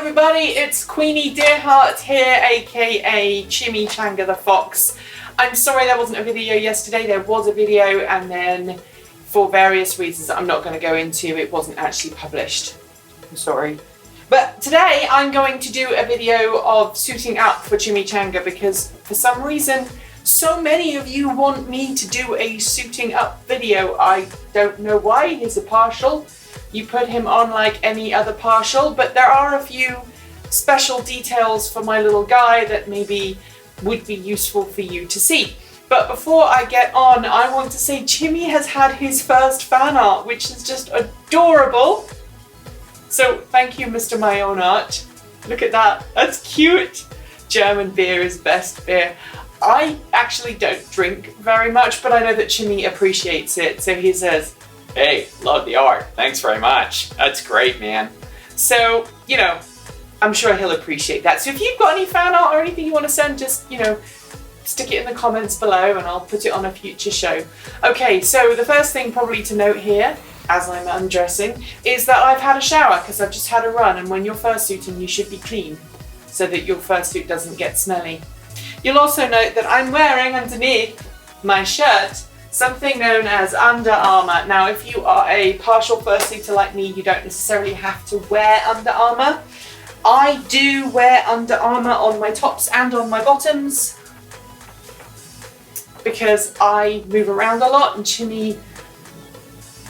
everybody, it's QueenieDeerhart here, aka Chimichanga the Fox. I'm sorry there wasn't a video yesterday. There was a video and then for various reasons that I'm not going to go into, it wasn't actually published. I'm sorry. But today I'm going to do a video of suiting up for Chimichanga because for some reason so many of you want me to do a suiting up video. I don't know why. He's a partial. You put him on like any other partial, but there are a few special details for my little guy that maybe would be useful for you to see. But before I get on, I want to say Chimmy has had his first fan art, which is just adorable. So thank you, Mr. My Own Art. Look at that, that's cute. German beer is best beer. I actually don't drink very much, but I know that Chimmy appreciates it. So he says, "Hey, love the art. Thanks very much. That's great, man." So, you know, I'm sure he'll appreciate that. So if you've got any fan art or anything you want to send, just, you know, stick it in the comments below and I'll put it on a future show. Okay, so the first thing probably to note here, as I'm undressing, is that I've had a shower because I've just had a run, and when you're fursuiting you should be clean so that your fursuit doesn't get smelly. You'll also note that I'm wearing underneath my shirt something known as Under Armour. Now, if you are a partial fursuiter like me, you don't necessarily have to wear Under Armour. I do wear Under Armour on my tops and on my bottoms because I move around a lot and Chimmy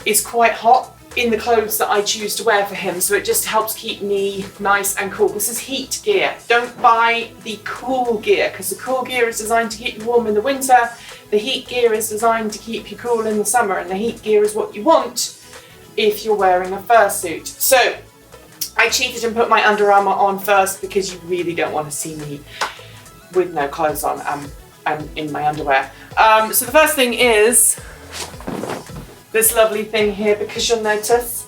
is quite hot in the clothes that I choose to wear for him, so it just helps keep me nice and cool. This is heat gear. Don't buy the cool gear because the cool gear is designed to keep you warm in the winter. The heat gear is designed to keep you cool in the summer, and the heat gear is what you want if you're wearing a fursuit. So I cheated and put my Under Armour on first because you really don't want to see me with no clothes on. I'm in my underwear. So the first thing is this lovely thing here, because you'll notice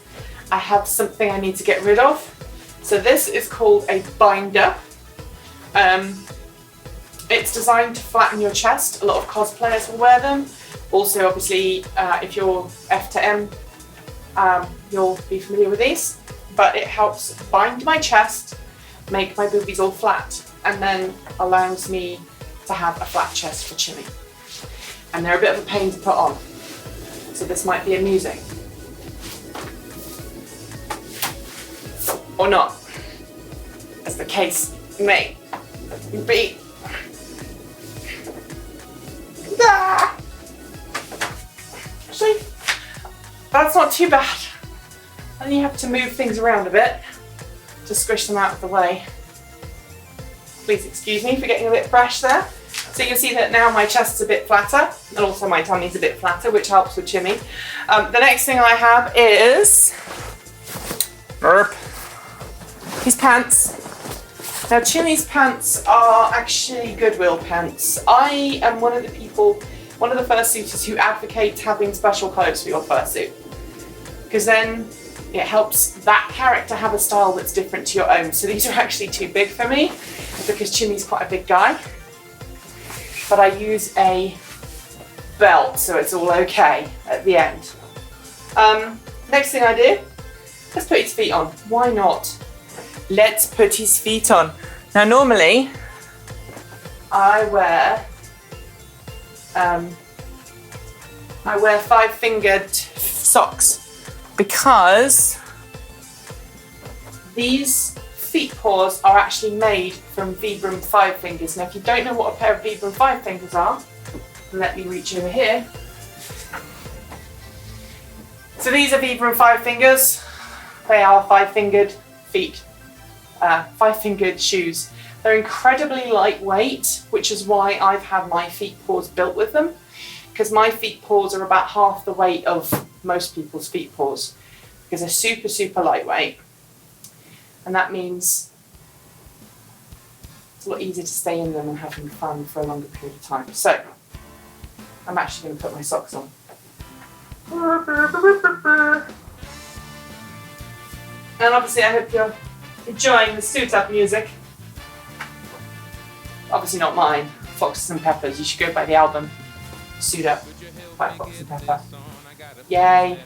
I have something I need to get rid of. So this is called a binder. It's designed to flatten your chest. A lot of cosplayers will wear them. Also, obviously, if you're F to M, you'll be familiar with these. But it helps bind my chest, make my boobies all flat, and then allows me to have a flat chest for Chimmy. And they're a bit of a pain to put on. So this might be amusing. Or not, as the case may be. Ah! Actually, that's not too bad. And you have to move things around a bit to squish them out of the way. Please excuse me for getting a bit fresh there. So you'll see that now my chest's a bit flatter, and also my tummy's a bit flatter, which helps with Chimmy. The next thing I have is his pants. Now Chimmy's pants are actually Goodwill pants. I am one of the fursuiters who advocate having special clothes for your fursuit, because then it helps that character have a style that's different to your own. So these are actually too big for me because Chimmy's quite a big guy. But I use a belt, so it's all okay at the end. Next thing I do, let's put his feet on. Why not? Let's put his feet on. Now normally, I wear 5-fingered socks because these feet paws are actually made from Vibram 5 fingers. Now if you don't know what a pair of Vibram 5 fingers are, let me reach over here. So these are Vibram 5 fingers. They are 5-fingered feet, 5-fingered shoes. They're incredibly lightweight, which is why I've had my feet paws built with them, because my feet paws are about half the weight of most people's feet paws, because they're super, super lightweight. And that means it's a lot easier to stay in them and having fun for a longer period of time. So, I'm actually going to put my socks on. And obviously I hope you're enjoying the suit up music. Obviously not mine, Foxes and Peppers. You should go buy the album Suit Up by Fox and Pepper. Yay!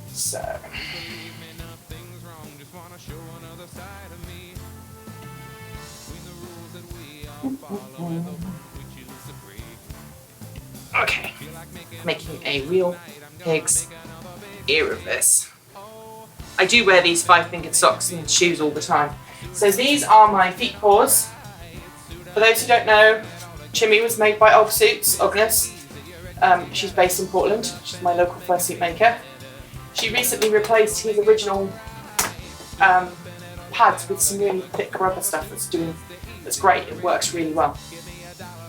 So Okay, making a real pig's ear of this. I do wear these 5-fingered socks and shoes all the time. So these are my feet paws. For those who don't know, Chimmy was made by Agnes. She's based in Portland. She's my local fursuit maker. She recently replaced his original pads with some really thick rubber stuff that's great. It works really well.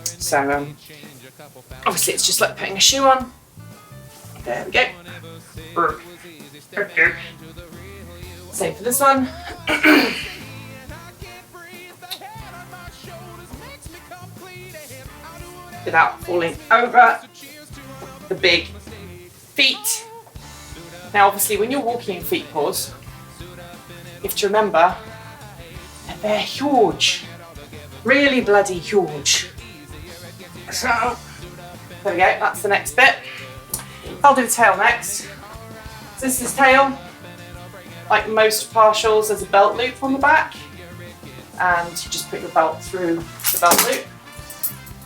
So obviously it's just like putting a shoe on. There we go. Same for this one. Without falling over the big feet. Now obviously when you're walking in feet paws, you have to remember that they're huge. Really bloody huge. So, there we go, that's the next bit. I'll do the tail next. So this is tail. Like most partials, there's a belt loop on the back. And you just put your belt through the belt loop.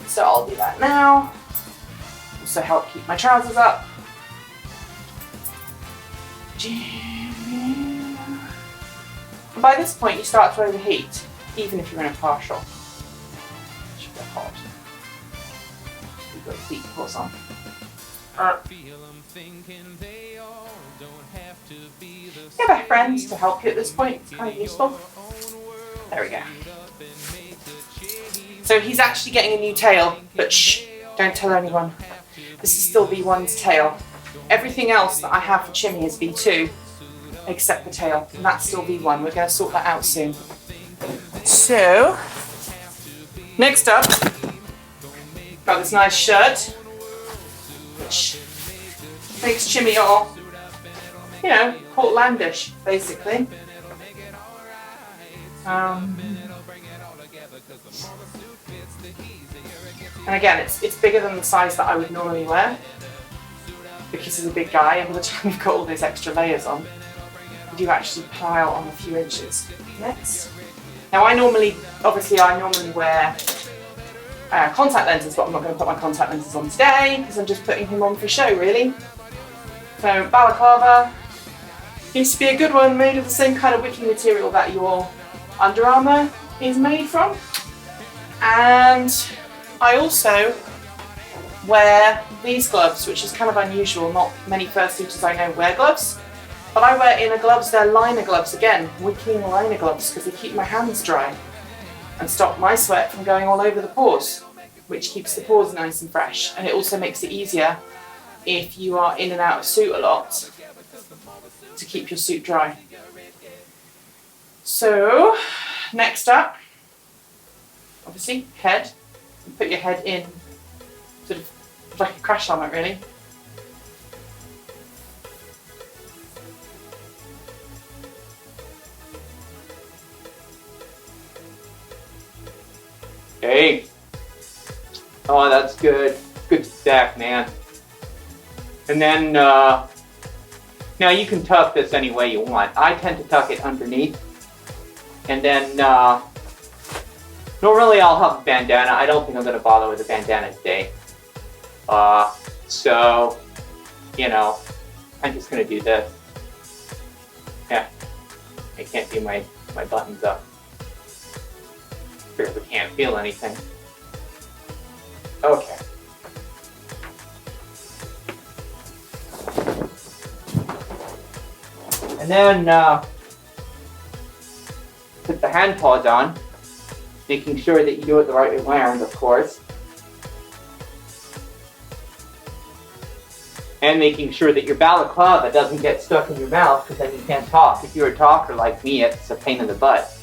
So I'll do that now. Also help keep my trousers up. And by this point you start to overheat, even if you're in a partial. It should get hot. You've got feet paws on. You have a friend to help you at this point, it's kind of useful. There we go. So he's actually getting a new tail, but shh, don't tell anyone. This is still V1's tail. Everything else that I have for Chimmy is V2, except the tail, and that's still V1. We're going to sort that out soon. So, next up, got this nice shirt, which makes Chimmy all, you know, Portlandish, basically. And again, it's bigger than the size that I would normally wear, because he's a big guy, and by the time you've got all those extra layers on, you do actually pile on a few inches. Next. Now I normally wear contact lenses, but I'm not going to put my contact lenses on today, because I'm just putting him on for show, really. So balaclava needs to be a good one, made of the same kind of wicking material that your Under Armour is made from. And I also wear these gloves, which is kind of unusual. Not many fursuiters I know wear gloves. But I wear inner gloves, they're liner gloves again, wicking liner gloves, because they keep my hands dry and stop my sweat from going all over the paws, which keeps the paws nice and fresh. And it also makes it easier if you are in and out of suit a lot to keep your suit dry. So, next up, obviously, head. You put your head in, sort of like a crash helmet, really. Hey. Oh, that's good. Good stack, man. And then, now you can tuck this any way you want. I tend to tuck it underneath. And then, normally I'll have a bandana. I don't think I'm going to bother with a bandana today. So, you know, I'm just going to do this. Yeah, I can't do my buttons up. Barely can't feel anything. Okay. And then, put the hand paws on, making sure that you do it the right way around, of course. And making sure that your balaclava doesn't get stuck in your mouth, because then you can't talk. If you're a talker like me, it's a pain in the butt.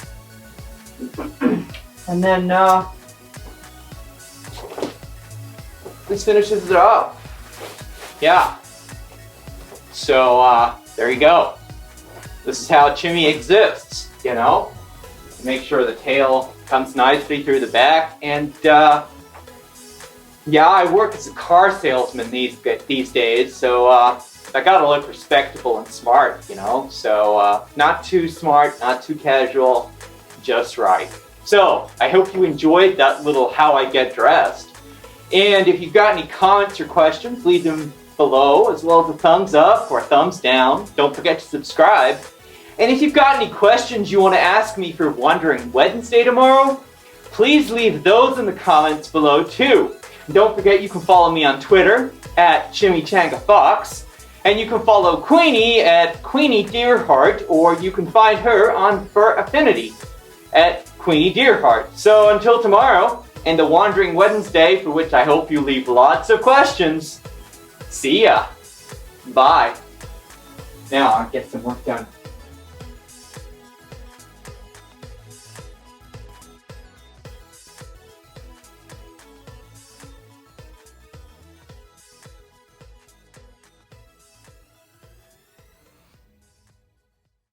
And then, this finishes it off. Yeah. So, there you go. This is how Chimmy exists, you know? Make sure the tail comes nicely through the back. And, yeah, I work as a car salesman these days, so, I gotta look respectable and smart, you know? So, not too smart, not too casual, just right. So, I hope you enjoyed that little how I get dressed. And if you've got any comments or questions, leave them below, as well as a thumbs up or a thumbs down. Don't forget to subscribe. And if you've got any questions you want to ask me for Wandering Wednesday tomorrow, please leave those in the comments below too. And don't forget you can follow me on Twitter at Chimichanga Fox, and you can follow Queenie at QueenieDeerhart, or you can find her on Fur Affinity at QueenieDeerhart. So until tomorrow, and the Wandering Wednesday, for which I hope you leave lots of questions, see ya. Bye. Now I'll get some work done.